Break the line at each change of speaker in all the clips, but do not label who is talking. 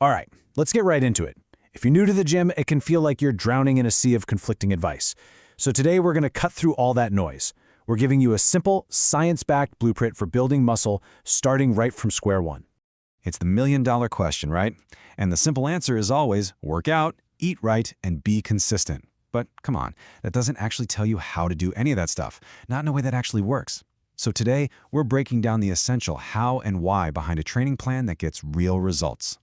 All right, let's get right into it. If you're new to the gym, it can feel like you're drowning in a sea of conflicting advice. So today we're going to cut through all that noise. We're giving you a simple, science-backed blueprint for building muscle, starting right from square one.
It's the million-dollar question, right? And the simple answer is always work out, eat right, and be consistent. But come on, that doesn't actually tell you how to do any of that stuff, not in a way that actually works. So today, we're breaking down the essential how and why behind a training plan that gets real results.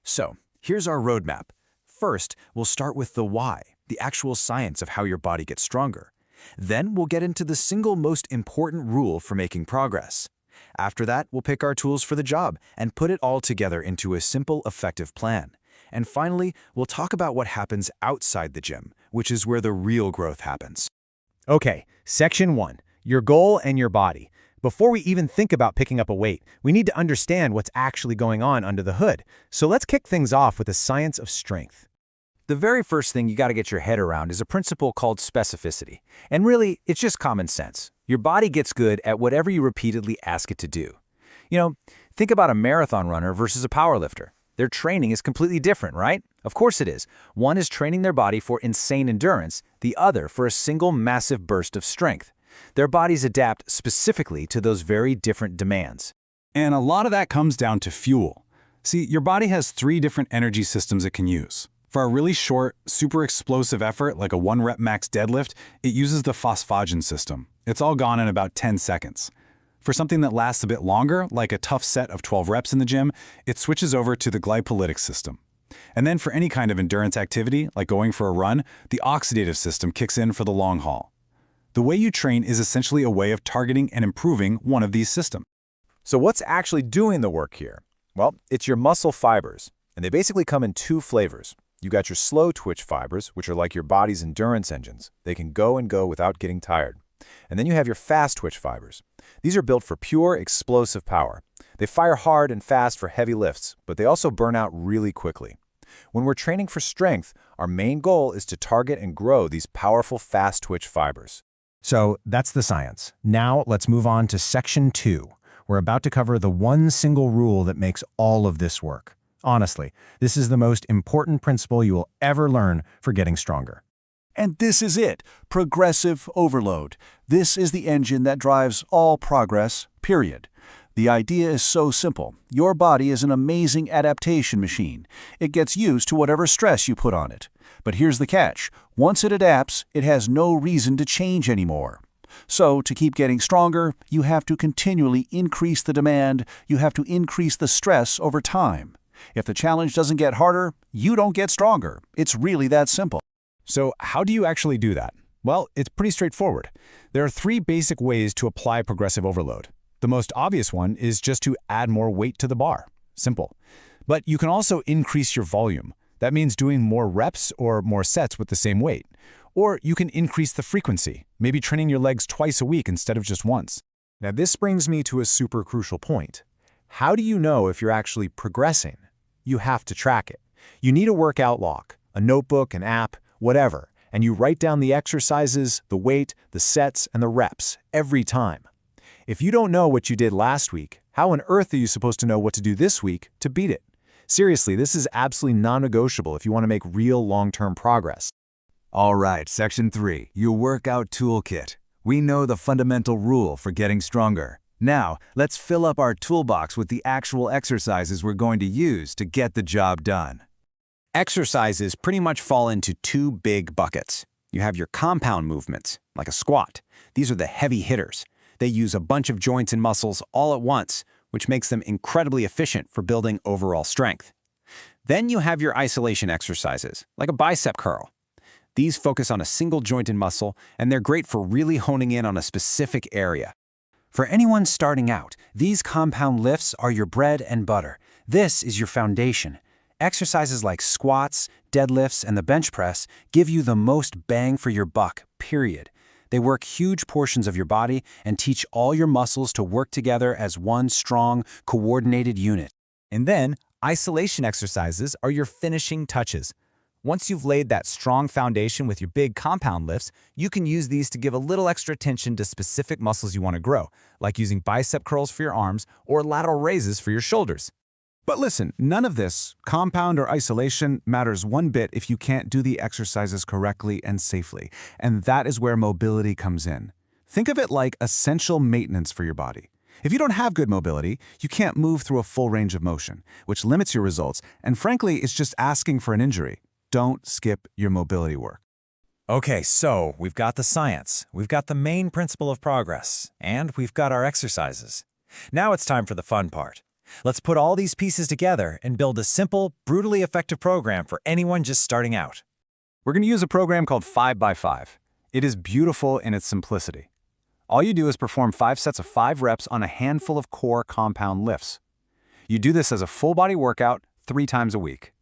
So, here's our roadmap. First, we'll start with the why, the actual science of how your body gets stronger. Then we'll get into the single most important rule for making progress. After that, we'll pick our tools for the job and put it all together into a simple, effective plan. And finally, we'll talk about what happens outside the gym, which is where the real growth happens.
Okay, section 1, your goal and your body. Before we even think about picking up a weight, we need to understand what's actually going on under the hood. So let's kick things off with the science of strength.
The very first thing you got to get your head around is a principle called specificity. And really, it's just common sense. Your body gets good at whatever you repeatedly ask it to do. Think about a marathon runner versus a powerlifter. Their training is completely different, right? Of course it is. One is training their body for insane endurance, the other for a single massive burst of strength. Their bodies adapt specifically to those very different demands.
And a lot of that comes down to fuel. See, your body has 3 different energy systems it can use. For a really short, super explosive effort like a 1-rep max deadlift, it uses the phosphagen system. It's all gone in about 10 seconds. For something that lasts a bit longer, like a tough set of 12 reps in the gym, it switches over to the glycolytic system. And then for any kind of endurance activity, like going for a run, the oxidative system kicks in for the long haul. The way you train is essentially a way of targeting and improving one of these systems.
So what's actually doing the work here? Well, it's your muscle fibers, and they basically come in 2 flavors. You got your slow twitch fibers, which are like your body's endurance engines. They can go and go without getting tired. And then you have your fast twitch fibers. These are built for pure, explosive power. They fire hard and fast for heavy lifts, but they also burn out really quickly. When we're training for strength, our main goal is to target and grow these powerful fast twitch fibers.
So that's the science. Now let's move on to section 2. We're about to cover the one single rule that makes all of this work. Honestly, this is the most important principle you will ever learn for getting stronger.
And this is it, progressive overload. This is the engine that drives all progress, period. The idea is so simple. Your body is an amazing adaptation machine. It gets used to whatever stress you put on it. But here's the catch. Once it adapts, it has no reason to change anymore. So, to keep getting stronger, you have to continually increase the demand, you have to increase the stress over time. If the challenge doesn't get harder, you don't get stronger. It's really that simple.
So how do you actually do that? Well, it's pretty straightforward. There are 3 basic ways to apply progressive overload. The most obvious one is just to add more weight to the bar. Simple. But you can also increase your volume. That means doing more reps or more sets with the same weight. Or you can increase the frequency, maybe training your legs twice a week instead of just once. Now this brings me to a super crucial point. How do you know if you're actually progressing? You have to track it. You need a workout log, a notebook, an app, whatever, and you write down the exercises, the weight, the sets, and the reps every time. If you don't know what you did last week, how on earth are you supposed to know what to do this week to beat it? Seriously, this is absolutely non-negotiable if you want to make real long-term progress.
All right, section 3, your workout toolkit. We know the fundamental rule for getting stronger. Now, let's fill up our toolbox with the actual exercises we're going to use to get the job done. Exercises pretty much fall into 2 big buckets. You have your compound movements, like a squat. These are the heavy hitters. They use a bunch of joints and muscles all at once, which makes them incredibly efficient for building overall strength. Then you have your isolation exercises, like a bicep curl. These focus on a single joint and muscle, and they're great for really honing in on a specific area. For anyone starting out, these compound lifts are your bread and butter. This is your foundation. Exercises like squats, deadlifts, and the bench press give you the most bang for your buck, period. They work huge portions of your body and teach all your muscles to work together as one strong, coordinated unit. And then, isolation exercises are your finishing touches. Once you've laid that strong foundation with your big compound lifts, you can use these to give a little extra attention to specific muscles you want to grow, like using bicep curls for your arms or lateral raises for your shoulders.
But listen, none of this, compound or isolation, matters one bit if you can't do the exercises correctly and safely. And that is where mobility comes in. Think of it like essential maintenance for your body. If you don't have good mobility, you can't move through a full range of motion, which limits your results, and frankly, it's just asking for an injury. Don't skip your mobility work.
Okay, so we've got the science, we've got the main principle of progress, and we've got our exercises. Now it's time for the fun part. Let's put all these pieces together and build a simple, brutally effective program for anyone just starting out.
We're going to use a program called 5x5. It is beautiful in its simplicity. All you do is perform 5 sets of 5 reps on a handful of core compound lifts. You do this as a full-body workout 3 times a week.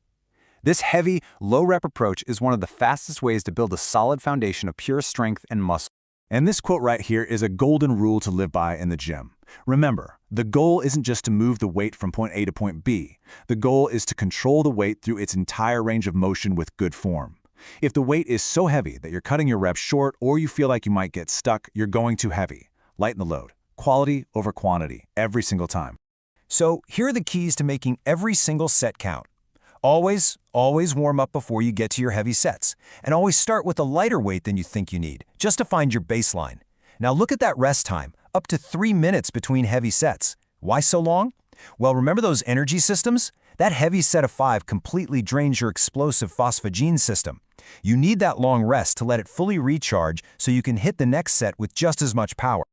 This heavy, low-rep approach is one of the fastest ways to build a solid foundation of pure strength and muscle.
And this quote right here is a golden rule to live by in the gym. Remember, the goal isn't just to move the weight from point A to point B. The goal is to control the weight through its entire range of motion with good form. If the weight is so heavy that you're cutting your reps short or you feel like you might get stuck, you're going too heavy. Lighten the load. Quality over quantity, every single time.
So here are the keys to making every single set count. Always warm up before you get to your heavy sets, and always start with a lighter weight than you think you need, just to find your baseline. Now look at that rest time, up to 3 minutes between heavy sets. Why so long? Well, remember those energy systems? That heavy set of 5 completely drains your explosive phosphogene system. You need that long rest to let it fully recharge so you can hit the next set with just as much power.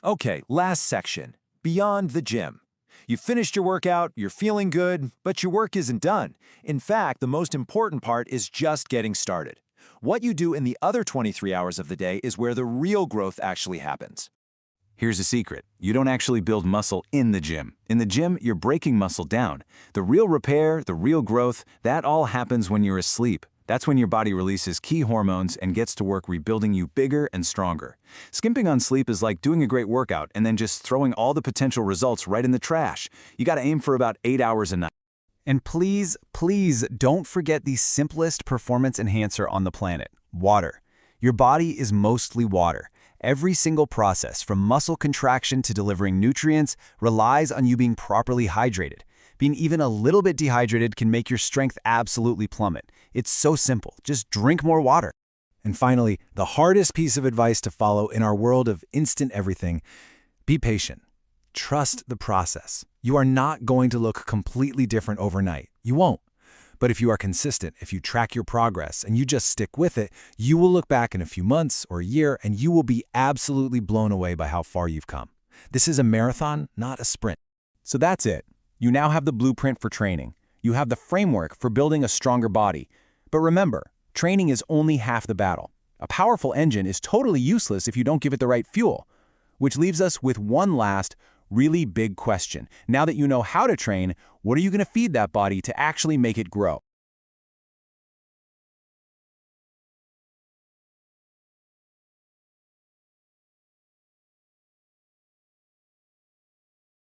Okay, last section, beyond the gym. You finished your workout, you're feeling good, but your work isn't done. In fact, the most important part is just getting started. What you do in the other 23 hours of the day is where the real growth actually happens.
Here's a secret. You don't actually build muscle in the gym. In the gym, you're breaking muscle down. The real repair, the real growth, that all happens when you're asleep. That's when your body releases key hormones and gets to work rebuilding you bigger and stronger. Skimping on sleep is like doing a great workout and then just throwing all the potential results right in the trash. You gotta aim for about 8 hours a night.
And please don't forget the simplest performance enhancer on the planet, water. Your body is mostly water. Every single process, from muscle contraction to delivering nutrients, relies on you being properly hydrated. Being even a little bit dehydrated can make your strength absolutely plummet. It's so simple. Just drink more water. And finally, the hardest piece of advice to follow in our world of instant everything: be patient. Trust the process. You are not going to look completely different overnight. You won't. But if you are consistent, if you track your progress, and you just stick with it, you will look back in a few months or a year, and you will be absolutely blown away by how far you've come. This is a marathon, not a sprint. So that's it. You now have the blueprint for training. You have the framework for building a stronger body. But remember, training is only half the battle. A powerful engine is totally useless if you don't give it the right fuel. Which leaves us with one last, really big question. Now that you know how to train, what are you going to feed that body to actually make it grow?